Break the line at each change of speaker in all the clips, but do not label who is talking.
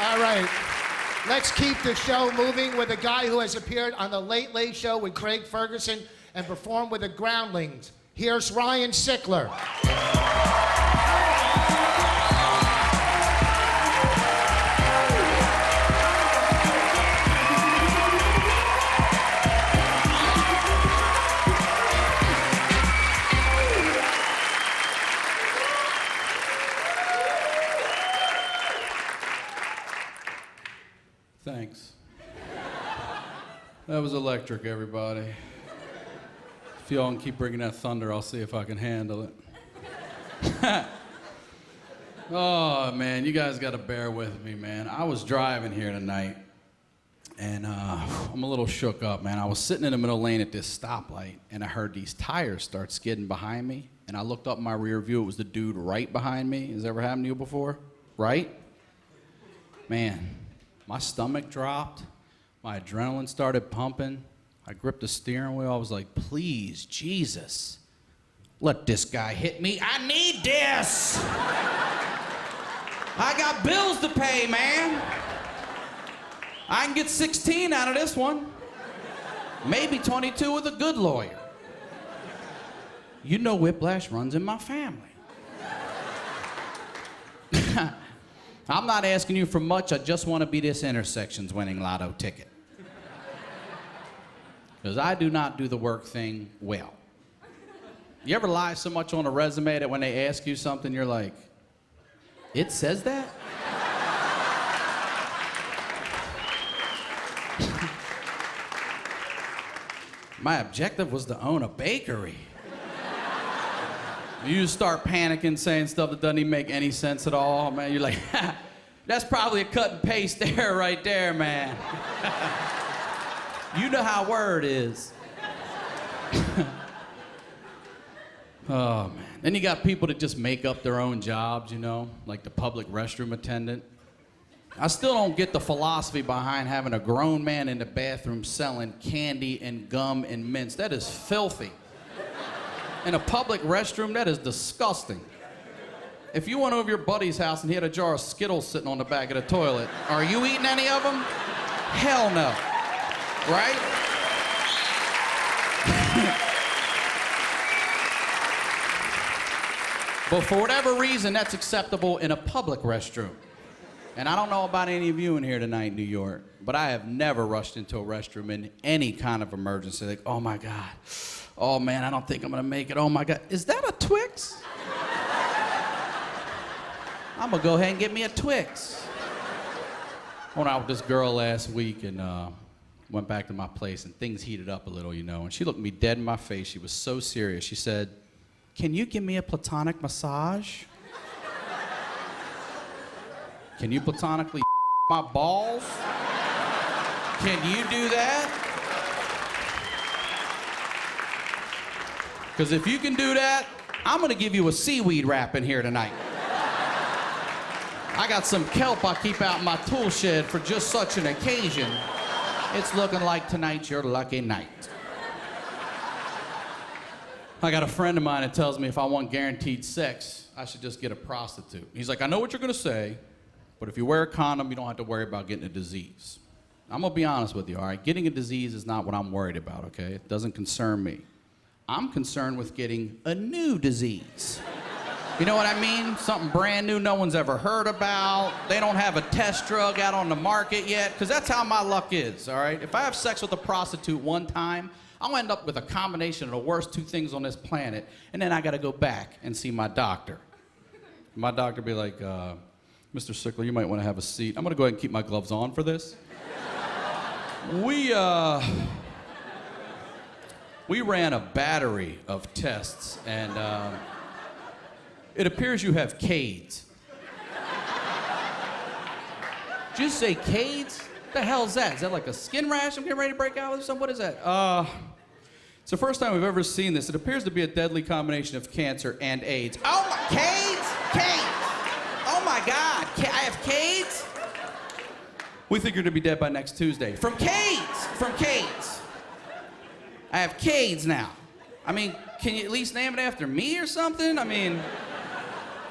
All right. Let's keep the show moving with a guy who has appeared on The Late Late Show with Craig Ferguson and performed with the Groundlings. Here's Ryan Sickler.
Thanks. That was electric, everybody. If y'all can keep bringing that thunder, I'll see if I can handle it. Oh, man, you guys got to bear with me, man. I was driving here tonight, and I'm a little shook up, man. I was sitting in the middle lane at this stoplight, and I heard these tires start skidding behind me, and I looked up in my rear view. It was the dude right behind me. Has that ever happened to you before? Right? Man. My stomach dropped, my adrenaline started pumping, I gripped the steering wheel, I was like, please, Jesus, let this guy hit me, I need this! I got bills to pay, man. I can get 16 out of this one, maybe 22 with a good lawyer. You know whiplash runs in my family. I'm not asking you for much, I just want to be this intersection's winning lotto ticket. Because I do not do the work thing well. You ever lie so much on a resume that when they ask you something, you're like, it says that? My objective was to own a bakery. You just start panicking, saying stuff that doesn't even make any sense at all, man. You're like, that's probably a cut and paste error right there, man. You know how word is. Oh, man. Then you got people that just make up their own jobs, you know, like the public restroom attendant. I still don't get the philosophy behind having a grown man in the bathroom selling candy and gum and mints. That is filthy. In a public restroom, that is disgusting. If you went over your buddy's house and he had a jar of Skittles sitting on the back of the toilet, are you eating any of them? Hell no. Right? But for whatever reason, that's acceptable in a public restroom. And I don't know about any of you in here tonight in New York, but I have never rushed into a restroom in any kind of emergency. Like, oh my God. Oh man, I don't think I'm gonna make it. Oh my God, is that a Twix? I'm gonna go ahead and get me a Twix. I went out with this girl last week and went back to my place and things heated up a little, you know, and she looked me dead in my face. She was so serious. She said, can you give me a platonic massage? Can you platonically my balls? Can you do that? Because if you can do that, I'm gonna give you a seaweed wrap in here tonight. I got some kelp I keep out in my tool shed for just such an occasion. It's looking like tonight's your lucky night. I got a friend of mine that tells me if I want guaranteed sex, I should just get a prostitute. He's like, I know what you're gonna say, but if you wear a condom, you don't have to worry about getting a disease. I'm gonna be honest with you, all right? Getting a disease is not what I'm worried about, okay? It doesn't concern me. I'm concerned with getting a new disease. You know what I mean? Something brand new no one's ever heard about. They don't have a test drug out on the market yet, because that's how my luck is, all right? If I have sex with a prostitute one time, I'll end up with a combination of the worst two things on this planet, and then I gotta go back and see my doctor. My doctor be like, Mr. Sickler, you might wanna have a seat. I'm gonna go ahead and keep my gloves on for this. We ran a battery of tests, and it appears you have CAIDS. Did you say CAIDS? What the hell is that? Is that like a skin rash I'm getting ready to break out or something? What is that? It's the first time we've ever seen this. It appears to be a deadly combination of cancer and AIDS. Oh my, CAIDS? CAIDS! Oh my God, I have CAIDS? We think you're gonna be dead by next Tuesday. From CAIDS! From CAIDS. I have CAIDS now. I mean, can you at least name it after me or something? I mean,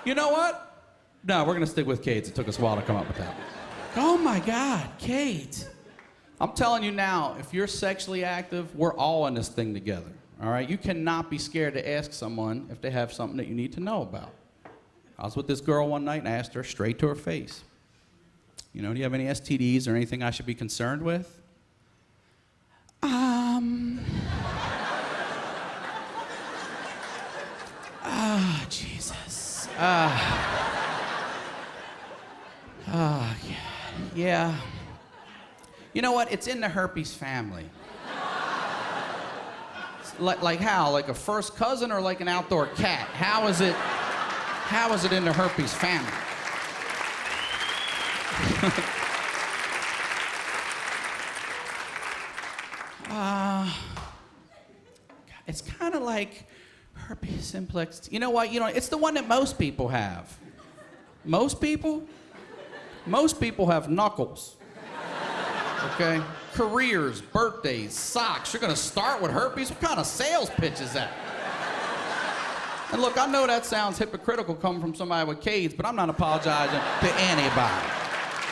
you know what? No, we're gonna stick with CAIDS. It took us a while to come up with that. Oh my God, Kate. I'm telling you now, if you're sexually active, we're all in this thing together. All right? You cannot be scared to ask someone if they have something that you need to know about. I was with this girl one night and I asked her straight to her face, do you have any STDs or anything I should be concerned with? Jesus. Yeah. You know what? It's in the herpes family. Like how? Like a first cousin or like an outdoor cat? How is it in the herpes family? It's kind of like herpes simplex. You know what? It's the one that most people have. Most people have knuckles. Okay? Careers, birthdays, socks. You're gonna start with herpes? What kind of sales pitch is that? And look, I know that sounds hypocritical coming from somebody with AIDS, but I'm not apologizing to anybody.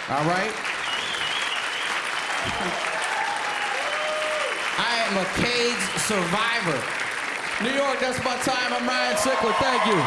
All right? I am a AIDS survivor. New York, that's my time. I'm Ryan Sickler. Thank you.